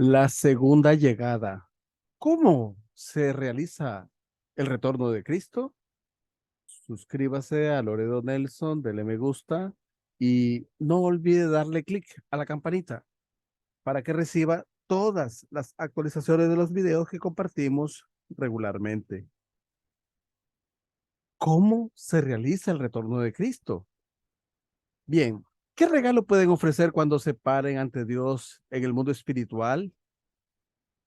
La segunda llegada. ¿Cómo se realiza el retorno de Cristo? Suscríbase a Loredo Nelson, dele me gusta y no olvide darle clic a la campanita para que reciba todas las actualizaciones de los videos que compartimos regularmente. ¿Cómo se realiza el retorno de Cristo? Bien, ¿qué regalo pueden ofrecer cuando se paren ante Dios en el mundo espiritual?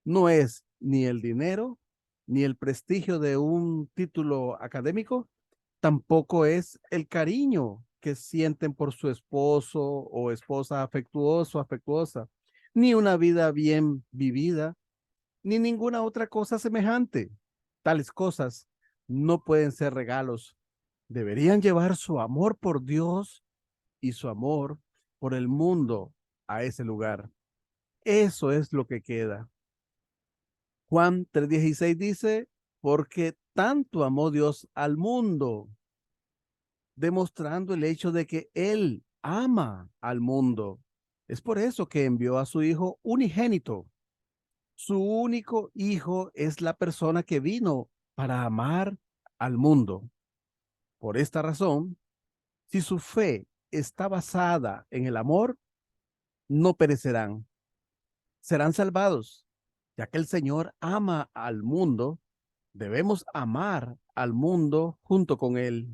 No es ni el dinero, ni el prestigio de un título académico, tampoco es el cariño que sienten por su esposo o esposa afectuoso, afectuosa, ni una vida bien vivida, ni ninguna otra cosa semejante. Tales cosas no pueden ser regalos. Deberían llevar su amor por Dios y su amor por el mundo a ese lugar. Eso es lo que queda. Juan 3:16 dice, porque tanto amó Dios al mundo, demostrando el hecho de que Él ama al mundo. Es por eso que envió a su Hijo unigénito. Su único Hijo es la persona que vino para amar al mundo. Por esta razón, si su fe está basada en el amor, no perecerán, serán salvados, ya que el Señor ama al mundo. Debemos amar al mundo junto con él.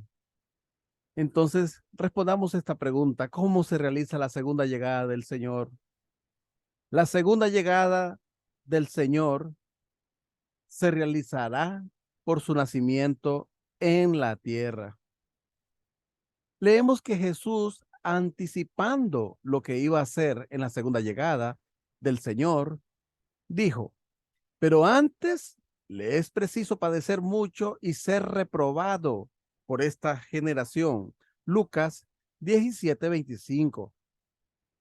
Entonces, respondamos esta pregunta: ¿cómo se realiza la segunda llegada del Señor? La segunda llegada del Señor se realizará por su nacimiento en la tierra. Leemos que Jesús, anticipando lo que iba a hacer en la segunda llegada del Señor, dijo: pero antes le es preciso padecer mucho y ser reprobado por esta generación. Lucas 17:25.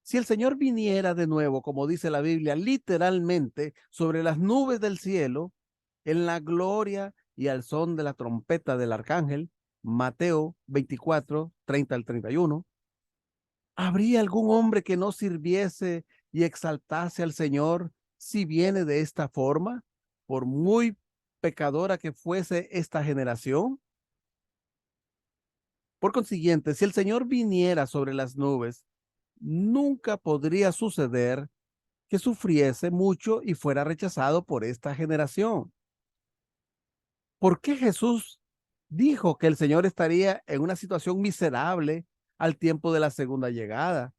Si el Señor viniera de nuevo, como dice la Biblia, literalmente sobre las nubes del cielo, en la gloria y al son de la trompeta del arcángel, Mateo 24:30 al 31, ¿habría algún hombre que no sirviese y exaltase al Señor si viene de esta forma, por muy pecadora que fuese esta generación? Por consiguiente, si el Señor viniera sobre las nubes, nunca podría suceder que sufriese mucho y fuera rechazado por esta generación. ¿Por qué Jesús dijo que el Señor estaría en una situación miserable al tiempo de la segunda llegada?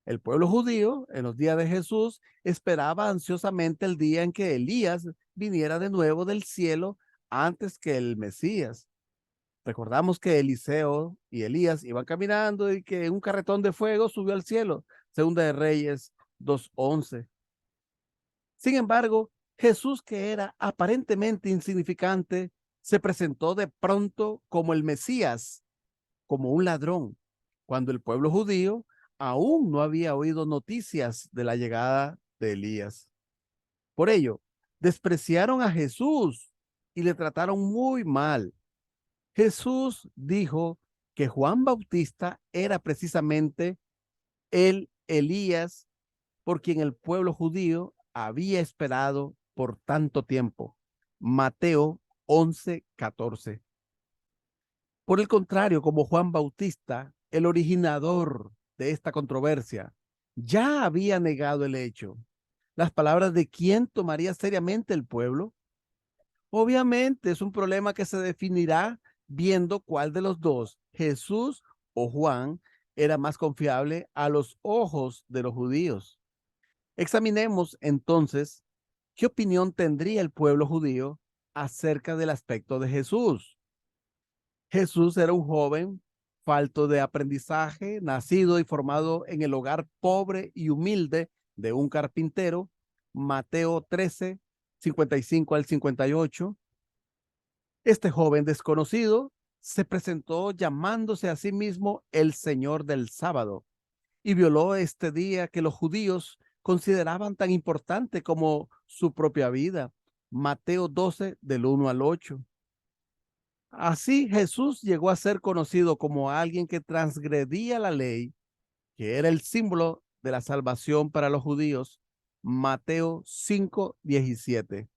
El pueblo judío, en los días de Jesús, esperaba ansiosamente el día en que Elías viniera de nuevo del cielo antes que el Mesías. Recordamos que Eliseo y Elías iban caminando y que un carretón de fuego subió al cielo. Segunda de Reyes 2:11. Sin embargo, Jesús, que era aparentemente insignificante, se presentó de pronto como el Mesías, como un ladrón, cuando el pueblo judío aún no había oído noticias de la llegada de Elías. Por ello, despreciaron a Jesús y le trataron muy mal. Jesús dijo que Juan Bautista era precisamente el Elías por quien el pueblo judío había esperado por tanto tiempo. Mateo 11:14. Por el contrario, como Juan Bautista, el originador de esta controversia, ya había negado el hecho. Las palabras de quién tomaría seriamente el pueblo. Obviamente es un problema que se definirá viendo cuál de los dos, Jesús o Juan, era más confiable a los ojos de los judíos. Examinemos entonces qué opinión tendría el pueblo judío acerca del aspecto de Jesús. Jesús era un joven falto de aprendizaje, nacido y formado en el hogar pobre y humilde de un carpintero. Mateo 13:55 al 58. Este joven desconocido se presentó llamándose a sí mismo el Señor del sábado y violó este día que los judíos consideraban tan importante como su propia vida. Mateo 12, del 1 al 8. Así Jesús llegó a ser conocido como alguien que transgredía la ley, que era el símbolo de la salvación para los judíos. Mateo 5:17.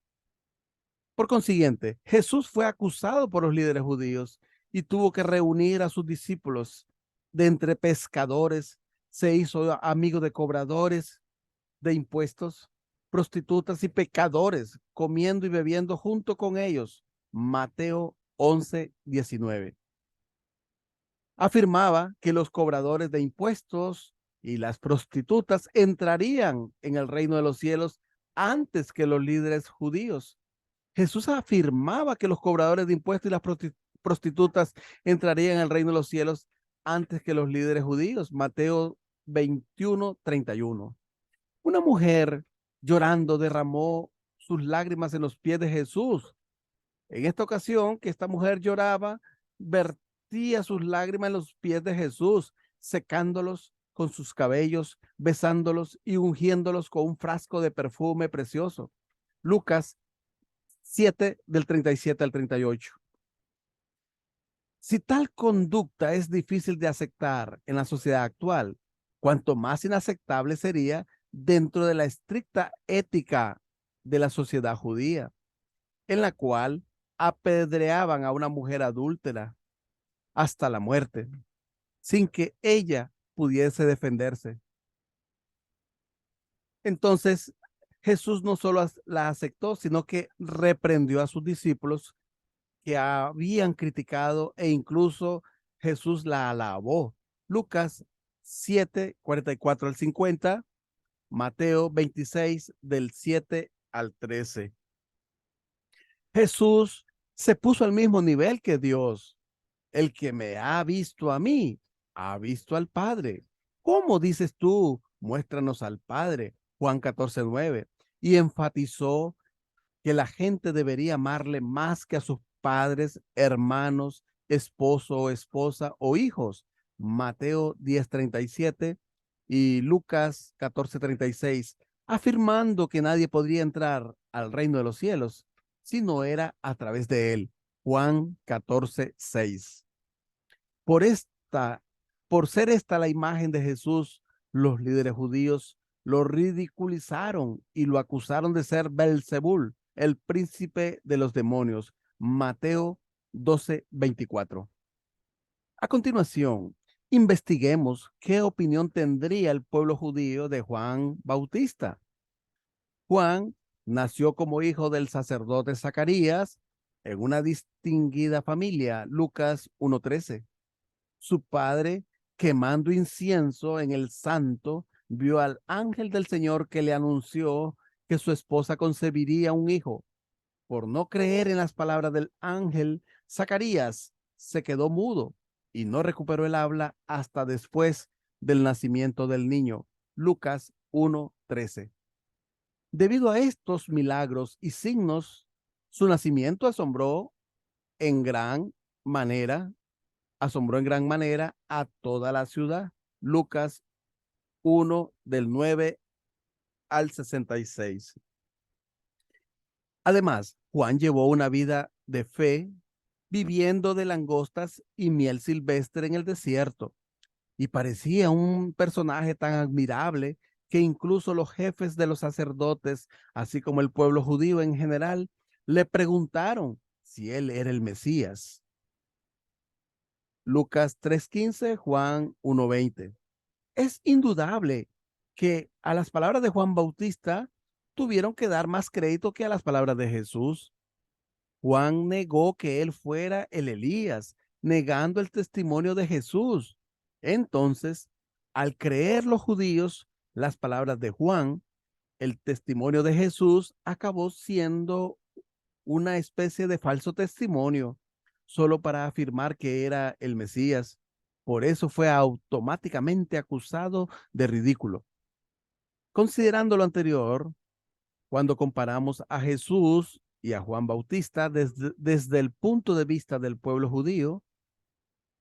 Por consiguiente, Jesús fue acusado por los líderes judíos y tuvo que reunir a sus discípulos. De entre pescadores, se hizo amigo de cobradores de impuestos, prostitutas y pecadores, comiendo y bebiendo junto con ellos. Mateo 11:19. Afirmaba que los cobradores de impuestos y las prostitutas entrarían en el reino de los cielos antes que los líderes judíos. Jesús afirmaba que los cobradores de impuestos y las prostitutas entrarían en el reino de los cielos antes que los líderes judíos. Mateo 21:31. Una mujer llorando derramó sus lágrimas en los pies de Jesús. En esta ocasión que esta mujer lloraba, vertía sus lágrimas en los pies de Jesús, secándolos con sus cabellos, besándolos y ungiéndolos con un frasco de perfume precioso. Lucas 7 del 37 al 38. Si tal conducta es difícil de aceptar en la sociedad actual, cuanto más inaceptable sería dentro de la estricta ética de la sociedad judía, en la cual apedreaban a una mujer adúltera hasta la muerte, sin que ella pudiese defenderse. Entonces, Jesús no solo la aceptó, sino que reprendió a sus discípulos que habían criticado e incluso Jesús la alabó. Lucas 7:44 al 50, Mateo 26 del 7 al 13. Jesús se puso al mismo nivel que Dios. El que me ha visto a mí, ha visto al Padre. ¿Cómo dices tú? Muéstranos al Padre. Juan 14:9. Y enfatizó que la gente debería amarle más que a sus padres, hermanos, esposo o esposa o hijos. Mateo 10:37 y Lucas 14:36, afirmando que nadie podría entrar al reino de los cielos si no era a través de él. Juan 14:6. Por esta, por ser esta la imagen de Jesús, los líderes judíos lo ridiculizaron y lo acusaron de ser Belzebul, el príncipe de los demonios. Mateo 12:24. A continuación, investiguemos qué opinión tendría el pueblo judío de Juan Bautista. Juan nació como hijo del sacerdote Zacarías en una distinguida familia, Lucas 1:13. Su padre, quemando incienso en el santo, vio al ángel del Señor que le anunció que su esposa concebiría un hijo. Por no creer en las palabras del ángel, Zacarías se quedó mudo y no recuperó el habla hasta después del nacimiento del niño. Lucas 1:13. Debido a estos milagros y signos, su nacimiento en gran manera asombró en gran manera a toda la ciudad. Lucas 1 del 9 al 66. Además, Juan llevó una vida de fe, viviendo de langostas y miel silvestre en el desierto, y parecía un personaje tan admirable que incluso los jefes de los sacerdotes, así como el pueblo judío en general, le preguntaron si él era el Mesías. Lucas 3:15, Juan 1:20. Es indudable que a las palabras de Juan Bautista tuvieron que dar más crédito que a las palabras de Jesús. Juan negó que él fuera el Elías, negando el testimonio de Jesús. Entonces, al creer los judíos las palabras de Juan, el testimonio de Jesús acabó siendo una especie de falso testimonio, solo para afirmar que era el Mesías. Por eso fue automáticamente acusado de ridículo. Considerando lo anterior, cuando comparamos a Jesús y a Juan Bautista desde el punto de vista del pueblo judío,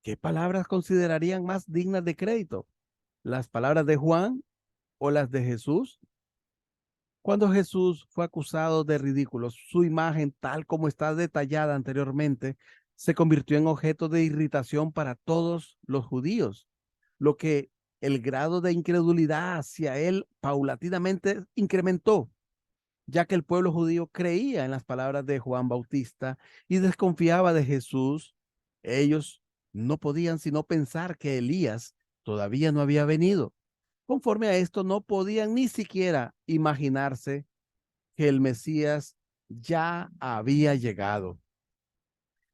¿qué palabras considerarían más dignas de crédito? ¿Las palabras de Juan o las de Jesús? Cuando Jesús fue acusado de ridículo, su imagen, tal como está detallada anteriormente, se convirtió en objeto de irritación para todos los judíos, lo que el grado de incredulidad hacia él paulatinamente incrementó, ya que el pueblo judío creía en las palabras de Juan Bautista y desconfiaba de Jesús. Ellos no podían sino pensar que Elías todavía no había venido. Conforme a esto, no podían ni siquiera imaginarse que el Mesías ya había llegado.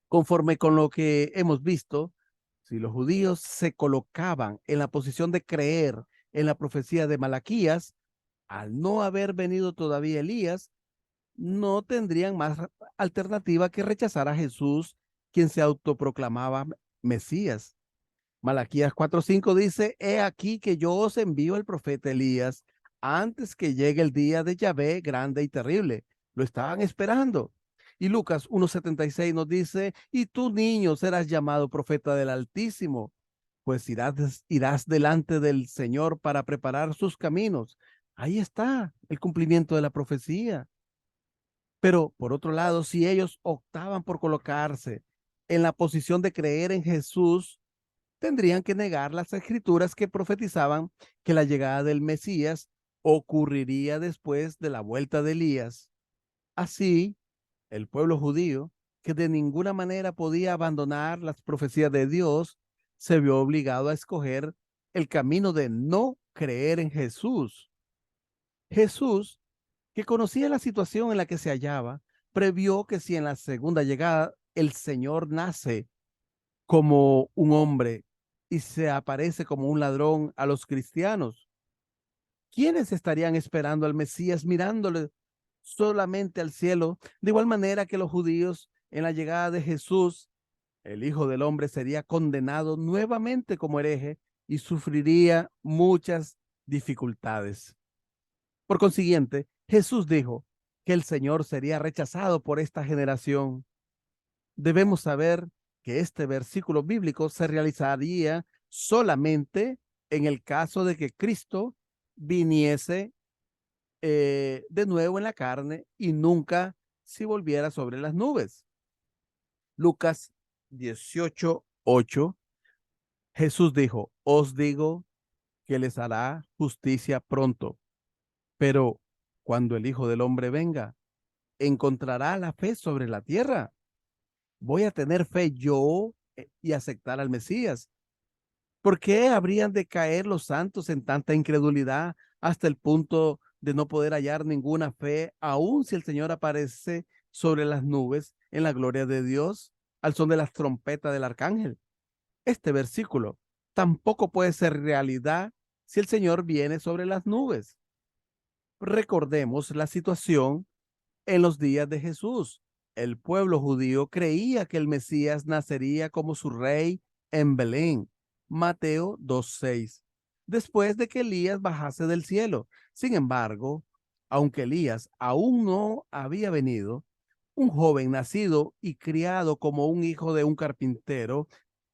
Conforme con lo que hemos visto, si los judíos se colocaban en la posición de creer en la profecía de Malaquías, al no haber venido todavía Elías, no tendrían más alternativa que rechazar a Jesús, quien se autoproclamaba Mesías. Malaquías 4:5 dice: He aquí que yo os envío el profeta Elías antes que llegue el día de Yahvé grande y terrible. Lo estaban esperando. Y Lucas 1:76 nos dice: Y tú, niño, serás llamado profeta del Altísimo, pues irás delante del Señor para preparar sus caminos. Ahí está el cumplimiento de la profecía. Pero por otro lado, si ellos optaban por colocarse en la posición de creer en Jesús, tendrían que negar las escrituras que profetizaban que la llegada del Mesías ocurriría después de la vuelta de Elías. Así, el pueblo judío, que de ninguna manera podía abandonar las profecías de Dios, se vio obligado a escoger el camino de no creer en Jesús. Jesús, que conocía la situación en la que se hallaba, previó que si en la segunda llegada el Señor nace como un hombre y se aparece como un ladrón a los cristianos, ¿quiénes estarían esperando al Mesías mirándole solamente al cielo? De igual manera que los judíos, en la llegada de Jesús, el Hijo del Hombre sería condenado nuevamente como hereje y sufriría muchas dificultades. Por consiguiente, Jesús dijo que el Señor sería rechazado por esta generación. Debemos saber que este versículo bíblico se realizaría solamente en el caso de que Cristo viniese de nuevo en la carne y nunca si volviera sobre las nubes. Lucas 18:8, Jesús dijo: Os digo que les hará justicia pronto, pero cuando el Hijo del Hombre venga, ¿encontrará la fe sobre la tierra? ¿Voy a tener fe yo y aceptar al Mesías? ¿Por qué habrían de caer los santos en tanta incredulidad hasta el punto de no poder hallar ninguna fe, aun si el Señor aparece sobre las nubes en la gloria de Dios, al son de las trompetas del arcángel? Este versículo tampoco puede ser realidad si el Señor viene sobre las nubes. Recordemos la situación en los días de Jesús. El pueblo judío creía que el Mesías nacería como su rey en Belén. Mateo 2:6. Después de que Elías bajase del cielo. Sin embargo, aunque Elías aún no había venido, un joven nacido y criado como un hijo de un carpintero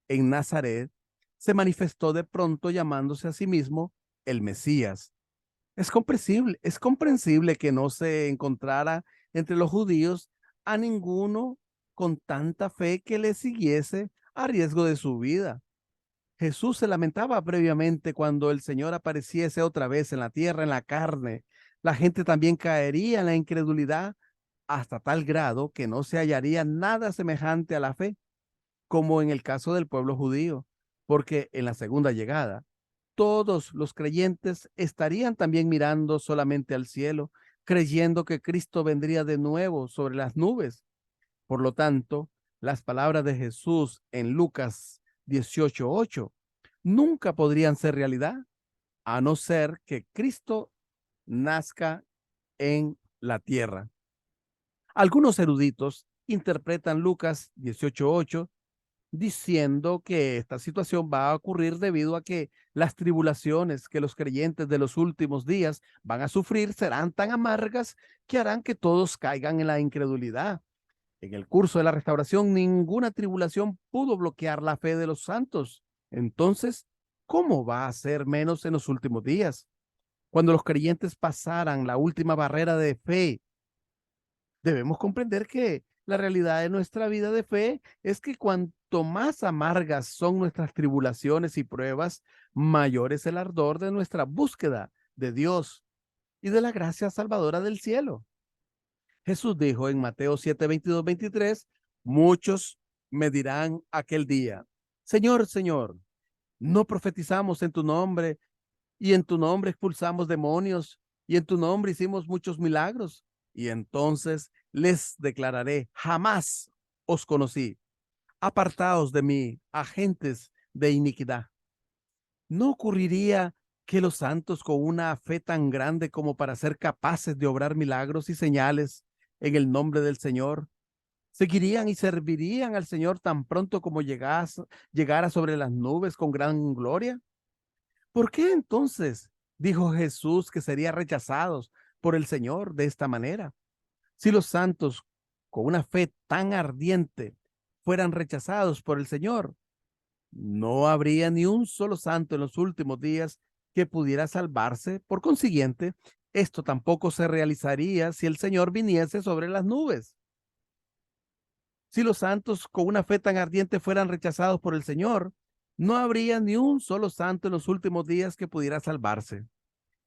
en Nazaret se manifestó de pronto llamándose a sí mismo el Mesías. Es comprensible que no se encontrara entre los judíos a ninguno con tanta fe que le siguiese a riesgo de su vida. Jesús se lamentaba previamente cuando el Señor apareciese otra vez en la tierra, en la carne. La gente también caería en la incredulidad hasta tal grado que no se hallaría nada semejante a la fe, como en el caso del pueblo judío, porque en la segunda llegada todos los creyentes estarían también mirando solamente al cielo, creyendo que Cristo vendría de nuevo sobre las nubes. Por lo tanto, las palabras de Jesús en Lucas 18:8 nunca podrían ser realidad a no ser que Cristo nazca en la tierra. Algunos eruditos interpretan Lucas 18:8 diciendo que esta situación va a ocurrir debido a que las tribulaciones que los creyentes de los últimos días van a sufrir serán tan amargas que harán que todos caigan en la incredulidad. En el curso de la restauración, ninguna tribulación pudo bloquear la fe de los santos. Entonces, ¿cómo va a ser menos en los últimos días? Cuando los creyentes pasaran la última barrera de fe, debemos comprender que la realidad de nuestra vida de fe es que cuanto más amargas son nuestras tribulaciones y pruebas, mayor es el ardor de nuestra búsqueda de Dios y de la gracia salvadora del cielo. Jesús dijo en Mateo 7, 22, 23, muchos me dirán aquel día, Señor, Señor, ¿no profetizamos en tu nombre y en tu nombre expulsamos demonios y en tu nombre hicimos muchos milagros? Y entonces les declararé, jamás os conocí. Apartaos de mí, agentes de iniquidad. ¿No ocurriría que los santos con una fe tan grande como para ser capaces de obrar milagros y señales en el nombre del Señor, seguirían y servirían al Señor tan pronto como llegara sobre las nubes con gran gloria? ¿Por qué entonces dijo Jesús que serían rechazados por el Señor de esta manera? Si los santos con una fe tan ardiente fueran rechazados por el Señor, no habría ni un solo santo en los últimos días que pudiera salvarse. Por consiguiente, esto tampoco se realizaría si el Señor viniese sobre las nubes. Si los santos con una fe tan ardiente fueran rechazados por el Señor, no habría ni un solo santo en los últimos días que pudiera salvarse.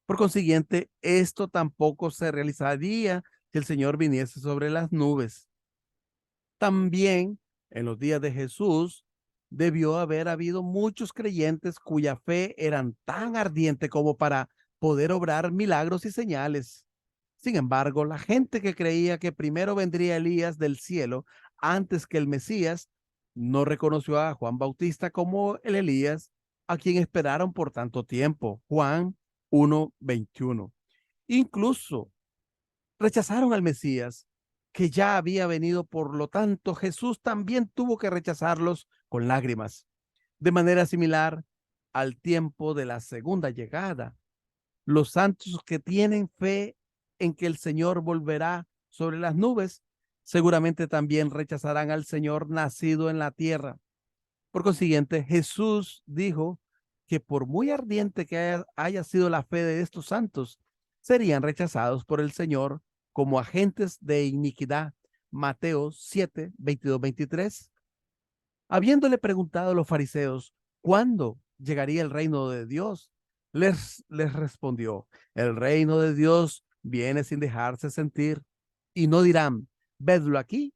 Por consiguiente, esto tampoco se realizaría si el Señor viniese sobre las nubes. También en los días de Jesús debió haber habido muchos creyentes cuya fe eran tan ardiente como para poder obrar milagros y señales. Sin embargo, la gente que creía que primero vendría Elías del cielo antes que el Mesías, no reconoció a Juan Bautista como el Elías a quien esperaron por tanto tiempo. Juan 1:21. Incluso rechazaron al Mesías, que ya había venido. Por lo tanto, Jesús también tuvo que rechazarlos con lágrimas. De manera similar al tiempo de la segunda llegada, los santos que tienen fe en que el Señor volverá sobre las nubes, seguramente también rechazarán al Señor nacido en la tierra. Por consiguiente, Jesús dijo que por muy ardiente que haya sido la fe de estos santos, serían rechazados por el Señor como agentes de iniquidad. Mateo 7, 22, 23. Habiéndole preguntado a los fariseos cuándo llegaría el reino de Dios, les respondió, el reino de Dios viene sin dejarse sentir, y no dirán, vedlo aquí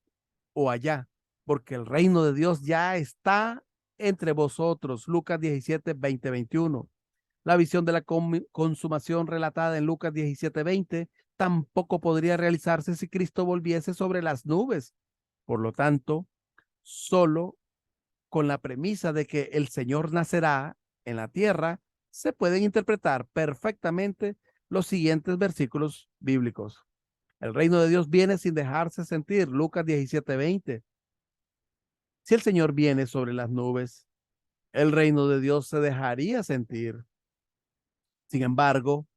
o allá, porque el reino de Dios ya está entre vosotros. Lucas 17, 20, 21. La visión de la consumación relatada en Lucas 17, 20 tampoco podría realizarse si Cristo volviese sobre las nubes. Por lo tanto, solo con la premisa de que el Señor nacerá en la tierra, se pueden interpretar perfectamente los siguientes versículos bíblicos. El reino de Dios viene sin dejarse sentir. Lucas 17, 20. Si el Señor viene sobre las nubes, el reino de Dios se dejaría sentir. Sin embargo,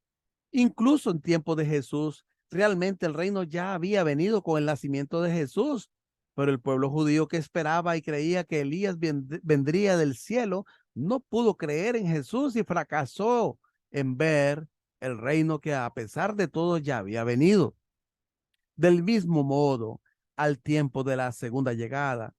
incluso en tiempo de Jesús, realmente el reino ya había venido con el nacimiento de Jesús, pero el pueblo judío que esperaba y creía que Elías vendría del cielo no pudo creer en Jesús y fracasó en ver el reino que a pesar de todo ya había venido. Del mismo modo, al tiempo de la segunda llegada,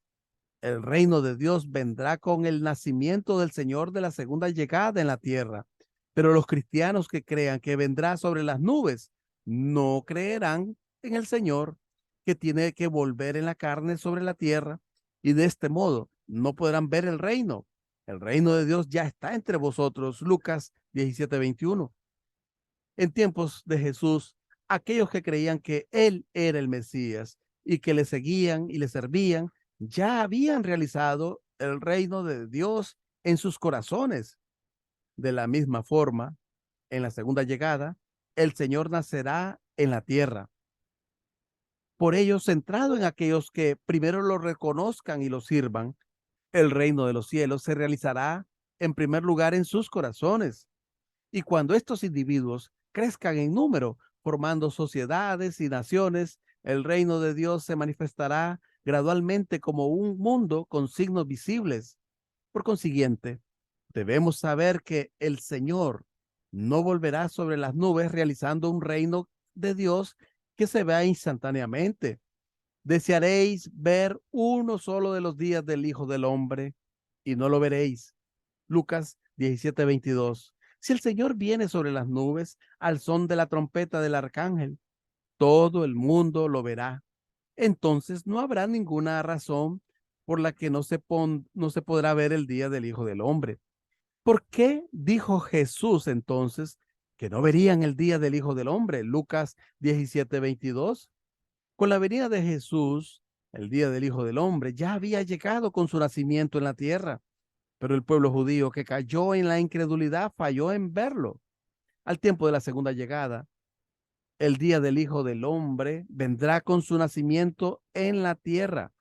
el reino de Dios vendrá con el nacimiento del Señor de la segunda llegada en la tierra. Pero los cristianos que crean que vendrá sobre las nubes no creerán en el Señor, que tiene que volver en la carne sobre la tierra, y de este modo no podrán ver el reino. El reino de Dios ya está entre vosotros. Lucas 17, 21. En tiempos de Jesús, aquellos que creían que Él era el Mesías y que le seguían y le servían, ya habían realizado el reino de Dios en sus corazones. De la misma forma, en la segunda llegada, el Señor nacerá en la tierra. Por ello, centrado en aquellos que primero lo reconozcan y lo sirvan, el reino de los cielos se realizará en primer lugar en sus corazones. Y cuando estos individuos crezcan en número, formando sociedades y naciones, el reino de Dios se manifestará gradualmente como un mundo con signos visibles. Por consiguiente, debemos saber que el Señor no volverá sobre las nubes realizando un reino de Dios que se vea instantáneamente. Desearéis ver uno solo de los días del Hijo del Hombre y no lo veréis. Lucas 17:22. Si el Señor viene sobre las nubes al son de la trompeta del arcángel, todo el mundo lo verá. Entonces no habrá ninguna razón por la que no se podrá ver el día del Hijo del Hombre. ¿Por qué dijo Jesús entonces que no verían el día del Hijo del Hombre? Lucas 17:22. Con la venida de Jesús, el día del Hijo del Hombre ya había llegado con su nacimiento en la tierra, pero el pueblo judío que cayó en la incredulidad falló en verlo. Al tiempo de la segunda llegada, el día del Hijo del Hombre vendrá con su nacimiento en la tierra.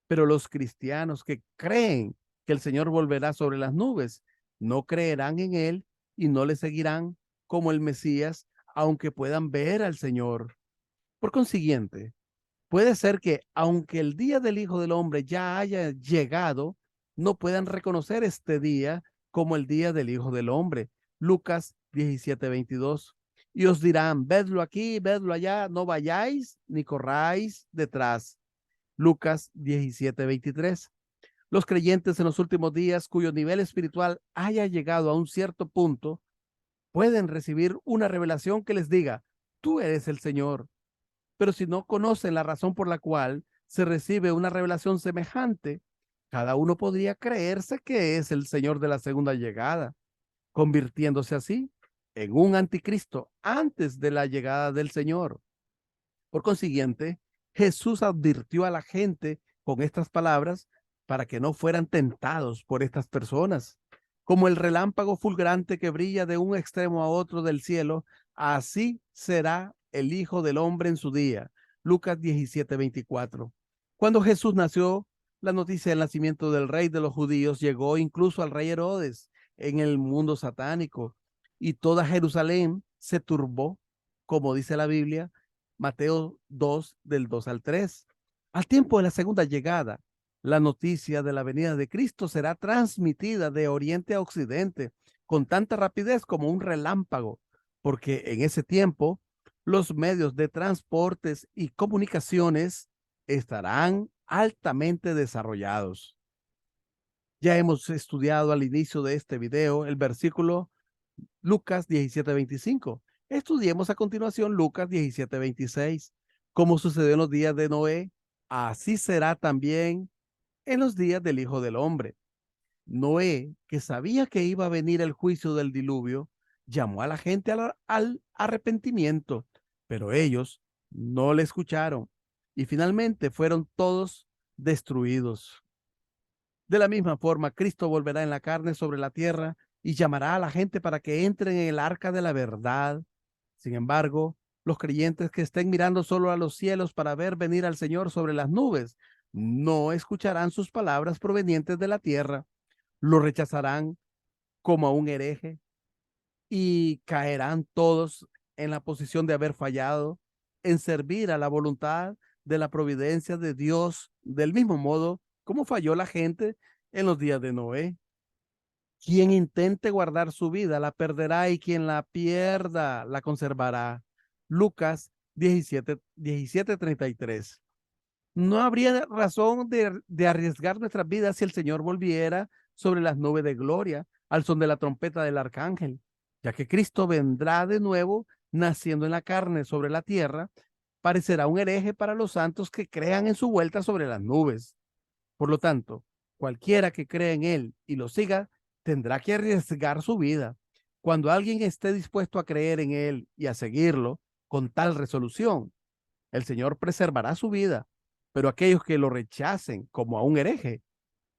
Pero los cristianos que creen que el Señor volverá sobre las nubes, no creerán en Él y no le seguirán como el Mesías, aunque puedan ver al Señor. Por consiguiente, puede ser que, aunque el día del Hijo del Hombre ya haya llegado, no puedan reconocer este día como el día del Hijo del Hombre. Lucas 17:22. Y os dirán, vedlo aquí, vedlo allá, no vayáis ni corráis detrás. Lucas 17:23. Los creyentes en los últimos días cuyo nivel espiritual haya llegado a un cierto punto, pueden recibir una revelación que les diga, tú eres el Señor. Pero si no conocen la razón por la cual se recibe una revelación semejante, cada uno podría creerse que es el Señor de la segunda llegada, convirtiéndose así en un anticristo antes de la llegada del Señor. Por consiguiente, Jesús advirtió a la gente con estas palabras para que no fueran tentados por estas personas. Como el relámpago fulgurante que brilla de un extremo a otro del cielo, así será el Hijo del Hombre en su día. Lucas 17:24. Cuando Jesús nació, la noticia del nacimiento del rey de los judíos llegó incluso al rey Herodes en el mundo satánico, y toda Jerusalén se turbó, como dice la Biblia, Mateo 2, del 2 al 3. Al tiempo de la segunda llegada, la noticia de la venida de Cristo será transmitida de oriente a occidente con tanta rapidez como un relámpago, porque en ese tiempo los medios de transportes y comunicaciones estarán altamente desarrollados. Ya hemos estudiado al inicio de este video el versículo Lucas 17:25. Estudiemos a continuación Lucas 17:26. Como sucedió en los días de Noé, así será también en los días del Hijo del Hombre. Noé, que sabía que iba a venir el juicio del diluvio, llamó a la gente al arrepentimiento, pero ellos no le escucharon y finalmente fueron todos destruidos. De la misma forma, Cristo volverá en la carne sobre la tierra y llamará a la gente para que entren en el arca de la verdad. Sin embargo, los creyentes que estén mirando solo a los cielos para ver venir al Señor sobre las nubes, no escucharán sus palabras provenientes de la tierra, lo rechazarán como a un hereje y caerán todos en la posición de haber fallado en servir a la voluntad de la providencia de Dios, del mismo modo como falló la gente en los días de Noé. Quien intente guardar su vida la perderá y quien la pierda la conservará. Lucas 17:33. No habría razón de arriesgar nuestras vidas si el Señor volviera sobre las nubes de gloria al son de la trompeta del arcángel, ya que Cristo vendrá de nuevo naciendo en la carne sobre la tierra, parecerá un hereje para los santos que crean en su vuelta sobre las nubes. Por lo tanto, cualquiera que cree en Él y lo siga, tendrá que arriesgar su vida. Cuando alguien esté dispuesto a creer en Él y a seguirlo con tal resolución, el Señor preservará su vida, pero aquellos que lo rechacen como a un hereje,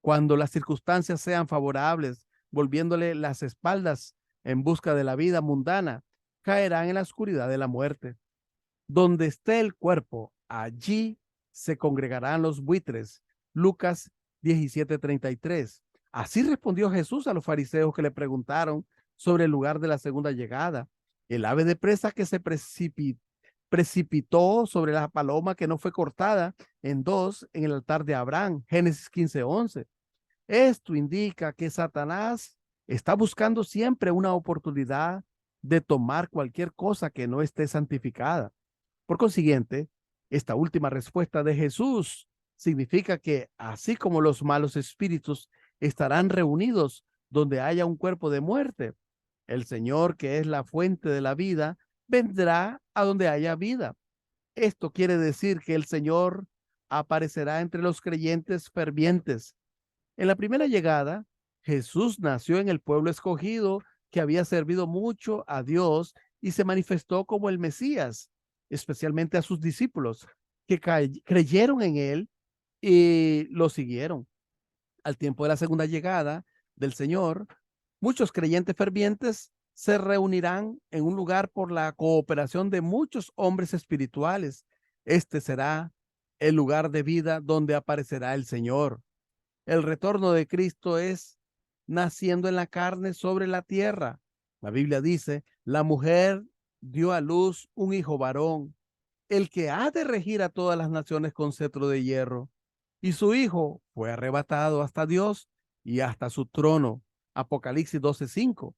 cuando las circunstancias sean favorables, volviéndole las espaldas en busca de la vida mundana, caerán en la oscuridad de la muerte. Donde esté el cuerpo, allí se congregarán los buitres. Lucas 17:33. Así respondió Jesús a los fariseos que le preguntaron sobre el lugar de la segunda llegada. El ave de presa que se precipitó sobre la paloma que no fue cortada en dos en el altar de Abraham. Génesis 15:11. Esto indica que Satanás está buscando siempre una oportunidad de tomar cualquier cosa que no esté santificada. Por consiguiente, esta última respuesta de Jesús significa que así como los malos espíritus estarán reunidos donde haya un cuerpo de muerte. El Señor, que es la fuente de la vida, vendrá a donde haya vida. Esto quiere decir que el Señor aparecerá entre los creyentes fervientes. En la primera llegada, Jesús nació en el pueblo escogido que había servido mucho a Dios y se manifestó como el Mesías, especialmente a sus discípulos, que creyeron en él y lo siguieron. Al tiempo de la segunda llegada del Señor, muchos creyentes fervientes se reunirán en un lugar por la cooperación de muchos hombres espirituales. Este será el lugar de vida donde aparecerá el Señor. El retorno de Cristo es naciendo en la carne sobre la tierra. La Biblia dice, la mujer dio a luz un hijo varón, el que ha de regir a todas las naciones con cetro de hierro. Y su hijo fue arrebatado hasta Dios y hasta su trono. Apocalipsis 12:5.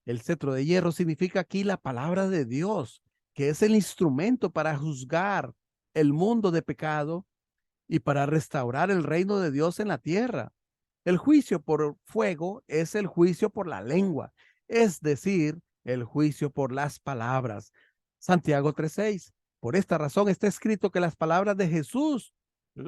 El cetro de hierro significa aquí la palabra de Dios, que es el instrumento para juzgar el mundo de pecado y para restaurar el reino de Dios en la tierra. El juicio por fuego es el juicio por la lengua, es decir, el juicio por las palabras. Santiago 3:6. Por esta razón está escrito que las palabras de Jesús,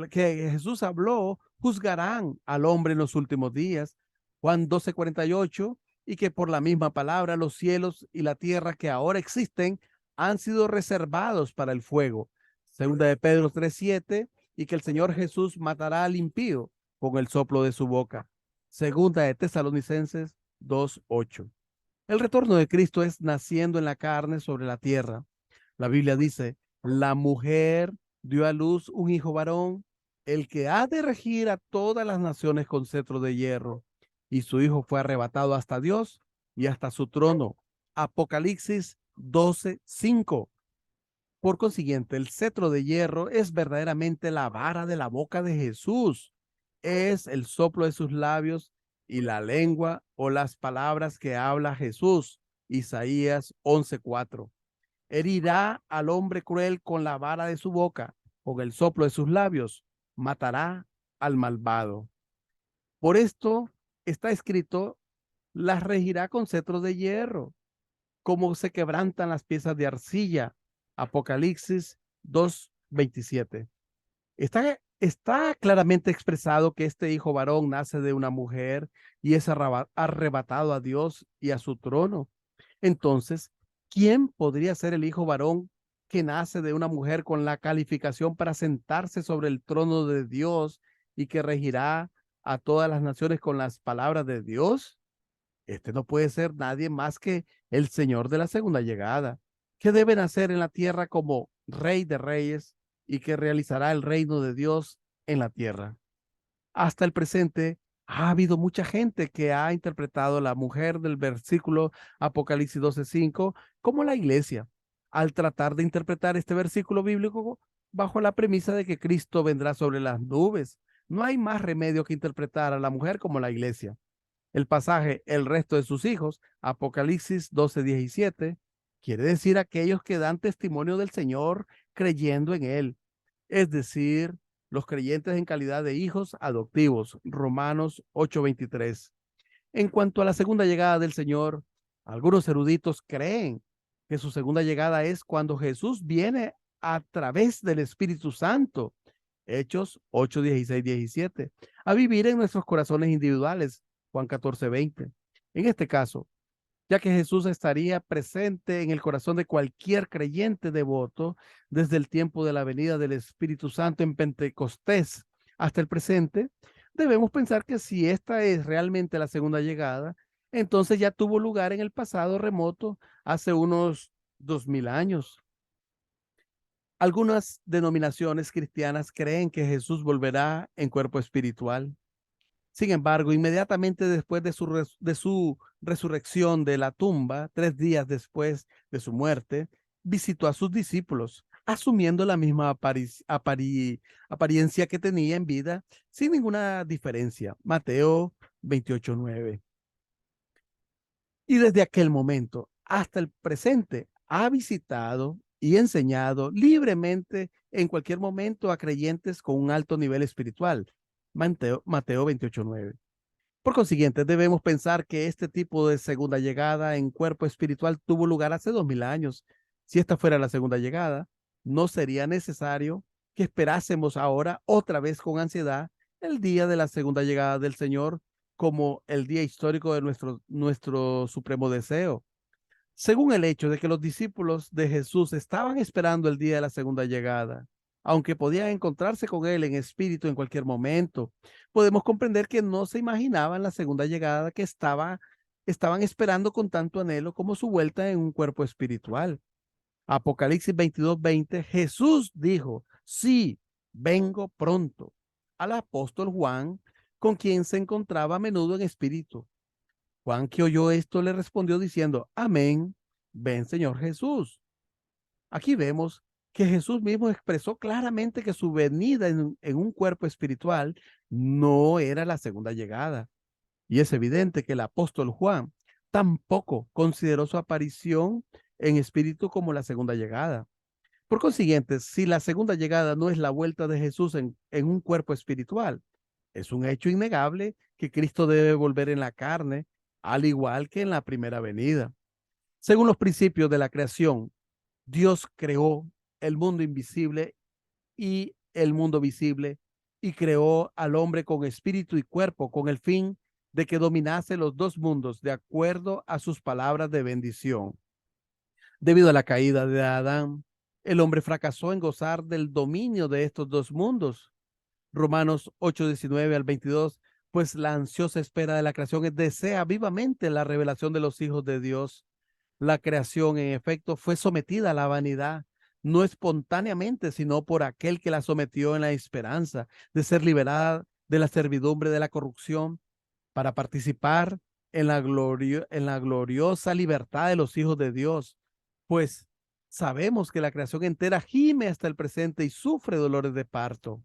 que Jesús habló, juzgarán al hombre en los últimos días. Juan 12:48. Y que por la misma palabra los cielos y la tierra que ahora existen han sido reservados para el fuego. Segunda de Pedro 3:7. Y que el Señor Jesús matará al impío con el soplo de su boca. Segunda de Tesalonicenses 2:8. El retorno de Cristo es naciendo en la carne sobre la tierra. La Biblia dice, la mujer dio a luz un hijo varón, el que ha de regir a todas las naciones con cetro de hierro. Y su hijo fue arrebatado hasta Dios y hasta su trono. Apocalipsis 12:5. Por consiguiente, el cetro de hierro es verdaderamente la vara de la boca de Jesús. Es el soplo de sus labios y la lengua o las palabras que habla Jesús. Isaías 11:4. Herirá al hombre cruel con la vara de su boca, con el soplo de sus labios. Matará al malvado. Por esto está escrito, las regirá con cetro de hierro, como se quebrantan las piezas de arcilla. Apocalipsis 2:27. Está claramente expresado que este hijo varón nace de una mujer y es arrebatado a Dios y a su trono. Entonces, ¿quién podría ser el hijo varón que nace de una mujer con la calificación para sentarse sobre el trono de Dios y que regirá a todas las naciones con las palabras de Dios? Este no puede ser nadie más que el Señor de la segunda llegada, que debe nacer en la tierra como Rey de Reyes y que realizará el reino de Dios en la tierra. Hasta el presente ha habido mucha gente que ha interpretado la mujer del versículo Apocalipsis 12:5 como la iglesia, al tratar de interpretar este versículo bíblico bajo la premisa de que Cristo vendrá sobre las nubes. No hay más remedio que interpretar a la mujer como la iglesia. El pasaje el resto de sus hijos, Apocalipsis 12:17, quiere decir aquellos que dan testimonio del Señor creyendo en Él, es decir, los creyentes en calidad de hijos adoptivos, Romanos 8:23. En cuanto a la segunda llegada del Señor, algunos eruditos creen que su segunda llegada es cuando Jesús viene a través del Espíritu Santo, Hechos 8:16-17, a vivir en nuestros corazones individuales, Juan 14:20. En este caso, ya que Jesús estaría presente en el corazón de cualquier creyente devoto desde el tiempo de la venida del Espíritu Santo en Pentecostés hasta el presente, debemos pensar que si esta es realmente la segunda llegada, entonces ya tuvo lugar en el pasado remoto, hace unos 2000 años. Algunas denominaciones cristianas creen que Jesús volverá en cuerpo espiritual. Sin embargo, inmediatamente después de su resurrección de la tumba, 3 días después de su muerte, visitó a sus discípulos, asumiendo la misma apariencia que tenía en vida, sin ninguna diferencia. Mateo 28:9. Y desde aquel momento hasta el presente ha visitado y enseñado libremente en cualquier momento a creyentes con un alto nivel espiritual. Mateo 28:9. Por consiguiente, debemos pensar que este tipo de segunda llegada en cuerpo espiritual tuvo lugar hace 2000 años. Si esta fuera la segunda llegada, no sería necesario que esperásemos ahora otra vez con ansiedad el día de la segunda llegada del Señor como el día histórico de nuestro supremo deseo. Según el hecho de que los discípulos de Jesús estaban esperando el día de la segunda llegada, aunque podían encontrarse con él en espíritu en cualquier momento, podemos comprender que no se imaginaban la segunda llegada que estaban esperando con tanto anhelo como su vuelta en un cuerpo espiritual. Apocalipsis 22:20, Jesús dijo, sí, vengo pronto, al apóstol Juan, con quien se encontraba a menudo en espíritu. Juan, que oyó esto, le respondió diciendo, amén, ven Señor Jesús. Aquí vemos que Jesús mismo expresó claramente que su venida en un cuerpo espiritual no era la segunda llegada. Y es evidente que el apóstol Juan tampoco consideró su aparición en espíritu como la segunda llegada. Por consiguiente, si la segunda llegada no es la vuelta de Jesús en un cuerpo espiritual, es un hecho innegable que Cristo debe volver en la carne, al igual que en la primera venida. Según los principios de la creación, Dios creó el mundo invisible y el mundo visible y creó al hombre con espíritu y cuerpo con el fin de que dominase los dos mundos de acuerdo a sus palabras de bendición. Debido a la caída de Adán, el hombre fracasó en gozar del dominio de estos dos mundos. Romanos 8:19 al 22, pues la ansiosa espera de la creación desea vivamente la revelación de los hijos de Dios. La creación, en efecto, fue sometida a la vanidad, no espontáneamente, sino por aquel que la sometió en la esperanza de ser liberada de la servidumbre de la corrupción para participar en la gloriosa libertad de los hijos de Dios. Pues sabemos que la creación entera gime hasta el presente y sufre dolores de parto.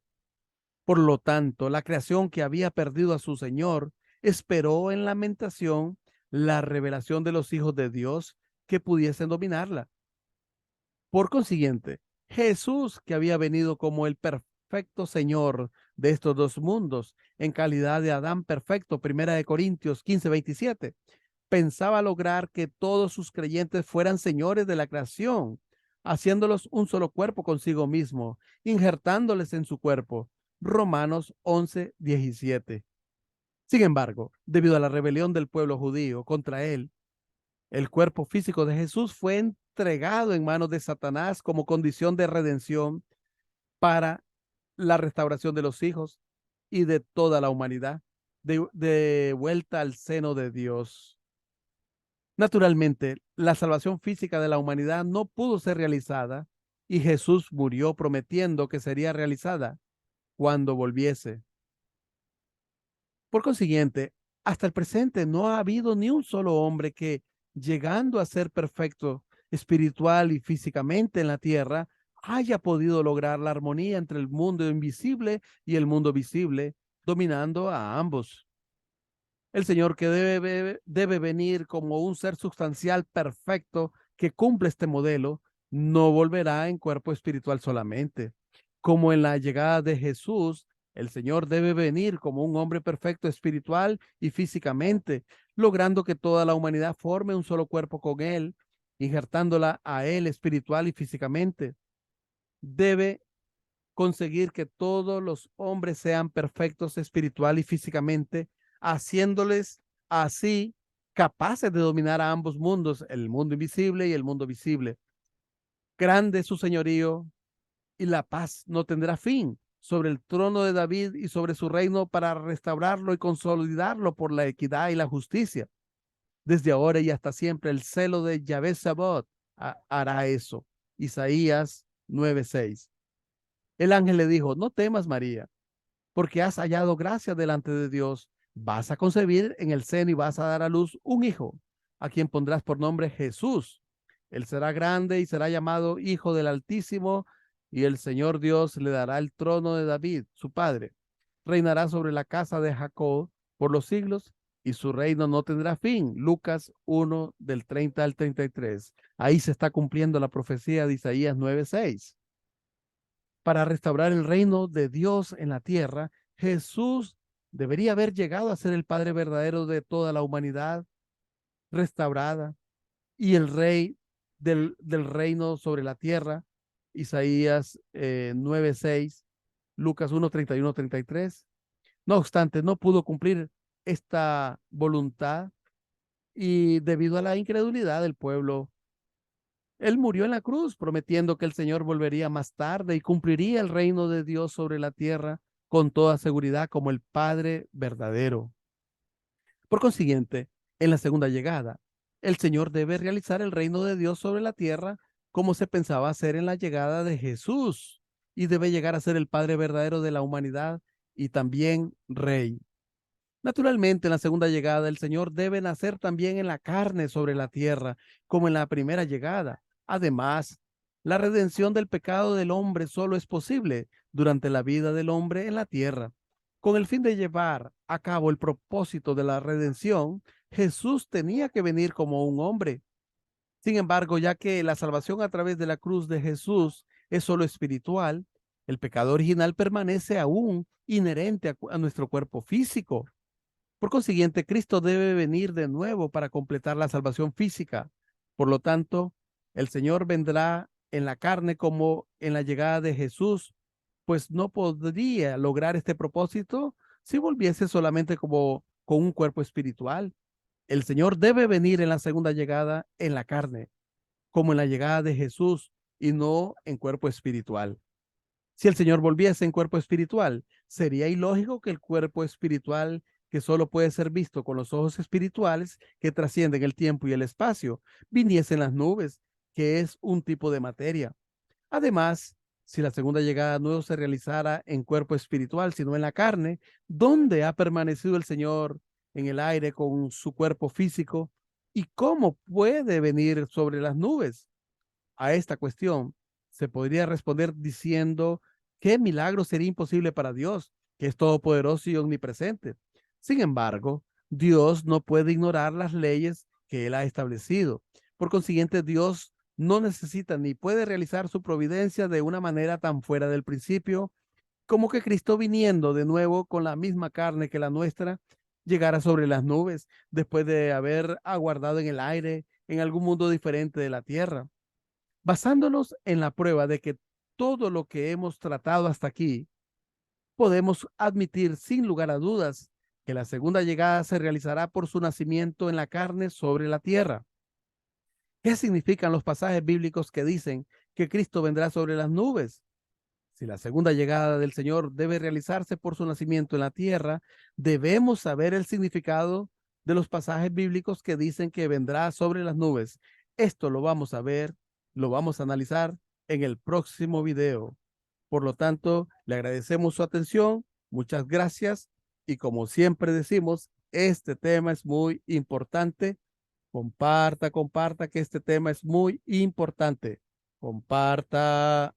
Por lo tanto, la creación que había perdido a su Señor esperó en lamentación la revelación de los hijos de Dios que pudiesen dominarla. Por consiguiente, Jesús, que había venido como el perfecto Señor de estos dos mundos, en calidad de Adán perfecto, 1 Corintios 15:27, pensaba lograr que todos sus creyentes fueran señores de la creación, haciéndolos un solo cuerpo consigo mismo, injertándoles en su cuerpo. Romanos 11:17. Sin embargo, debido a la rebelión del pueblo judío contra él, el cuerpo físico de Jesús fue entregado en manos de Satanás como condición de redención para la restauración de los hijos y de toda la humanidad, de vuelta al seno de Dios. Naturalmente, la salvación física de la humanidad no pudo ser realizada y Jesús murió prometiendo que sería realizada cuando volviese. Por consiguiente, hasta el presente no ha habido ni un solo hombre que, llegando a ser perfecto espiritual y físicamente en la tierra, haya podido lograr la armonía entre el mundo invisible y el mundo visible, dominando a ambos. El Señor que debe venir como un ser sustancial perfecto que cumple este modelo, no volverá en cuerpo espiritual solamente. Como en la llegada de Jesús, el Señor debe venir como un hombre perfecto espiritual y físicamente, logrando que toda la humanidad forme un solo cuerpo con Él, injertándola a Él espiritual y físicamente. Debe conseguir que todos los hombres sean perfectos espiritual y físicamente, haciéndoles así capaces de dominar a ambos mundos, el mundo invisible y el mundo visible. Grande es su señorío y la paz no tendrá fin sobre el trono de David y sobre su reino para restaurarlo y consolidarlo por la equidad y la justicia. Desde ahora y hasta siempre el celo de Yahvé Sabaoth hará eso. Isaías 9:6. El ángel le dijo, no temas, María, porque has hallado gracia delante de Dios. Vas a concebir en el seno y vas a dar a luz un hijo, a quien pondrás por nombre Jesús. Él será grande y será llamado Hijo del Altísimo, y el Señor Dios le dará el trono de David, su padre. Reinará sobre la casa de Jacob por los siglos, y su reino no tendrá fin. Lucas 1, del 30 al 33. Ahí se está cumpliendo la profecía de Isaías 9:6. Para restaurar el reino de Dios en la tierra, Jesús debería haber llegado a ser el Padre verdadero de toda la humanidad restaurada y el Rey del reino sobre la tierra. Isaías 9:6, Lucas 1:31-33. No obstante, no pudo cumplir esta voluntad y debido a la incredulidad del pueblo, él murió en la cruz, prometiendo que el Señor volvería más tarde y cumpliría el reino de Dios sobre la tierra con toda seguridad como el Padre verdadero. Por consiguiente, en la segunda llegada, el Señor debe realizar el reino de Dios sobre la tierra como se pensaba hacer en la llegada de Jesús y debe llegar a ser el Padre verdadero de la humanidad y también Rey. Naturalmente, en la segunda llegada, el Señor debe nacer también en la carne sobre la tierra, como en la primera llegada. Además, la redención del pecado del hombre solo es posible durante la vida del hombre en la tierra. Con el fin de llevar a cabo el propósito de la redención, Jesús tenía que venir como un hombre. Sin embargo, ya que la salvación a través de la cruz de Jesús es solo espiritual, el pecado original permanece aún inherente a nuestro cuerpo físico. Por consiguiente, Cristo debe venir de nuevo para completar la salvación física. Por lo tanto, el Señor vendrá en la carne como en la llegada de Jesús, pues no podría lograr este propósito si volviese solamente como con un cuerpo espiritual. El Señor debe venir en la segunda llegada en la carne, como en la llegada de Jesús, y no en cuerpo espiritual. Si el Señor volviese en cuerpo espiritual, sería ilógico que el cuerpo espiritual, que solo puede ser visto con los ojos espirituales que trascienden el tiempo y el espacio, viniese en las nubes, que es un tipo de materia. Además, si la segunda llegada no se realizara en cuerpo espiritual, sino en la carne, ¿dónde ha permanecido el Señor en el aire con su cuerpo físico? ¿Y cómo puede venir sobre las nubes? A esta cuestión se podría responder diciendo qué milagro sería imposible para Dios, que es todopoderoso y omnipresente. Sin embargo, Dios no puede ignorar las leyes que Él ha establecido. Por consiguiente, Dios no necesita ni puede realizar su providencia de una manera tan fuera del principio como que Cristo viniendo de nuevo con la misma carne que la nuestra, llegara sobre las nubes después de haber aguardado en el aire en algún mundo diferente de la tierra. Basándonos en la prueba de que todo lo que hemos tratado hasta aquí, podemos admitir sin lugar a dudas que la segunda llegada se realizará por su nacimiento en la carne sobre la tierra. ¿Qué significan los pasajes bíblicos que dicen que Cristo vendrá sobre las nubes? Si la segunda llegada del Señor debe realizarse por su nacimiento en la tierra, debemos saber el significado de los pasajes bíblicos que dicen que vendrá sobre las nubes. Esto lo vamos a ver, lo vamos a analizar en el próximo video. Por lo tanto, le agradecemos su atención. Muchas gracias. Y como siempre decimos, este tema es muy importante. Comparta, comparta que este tema es muy importante. Comparta.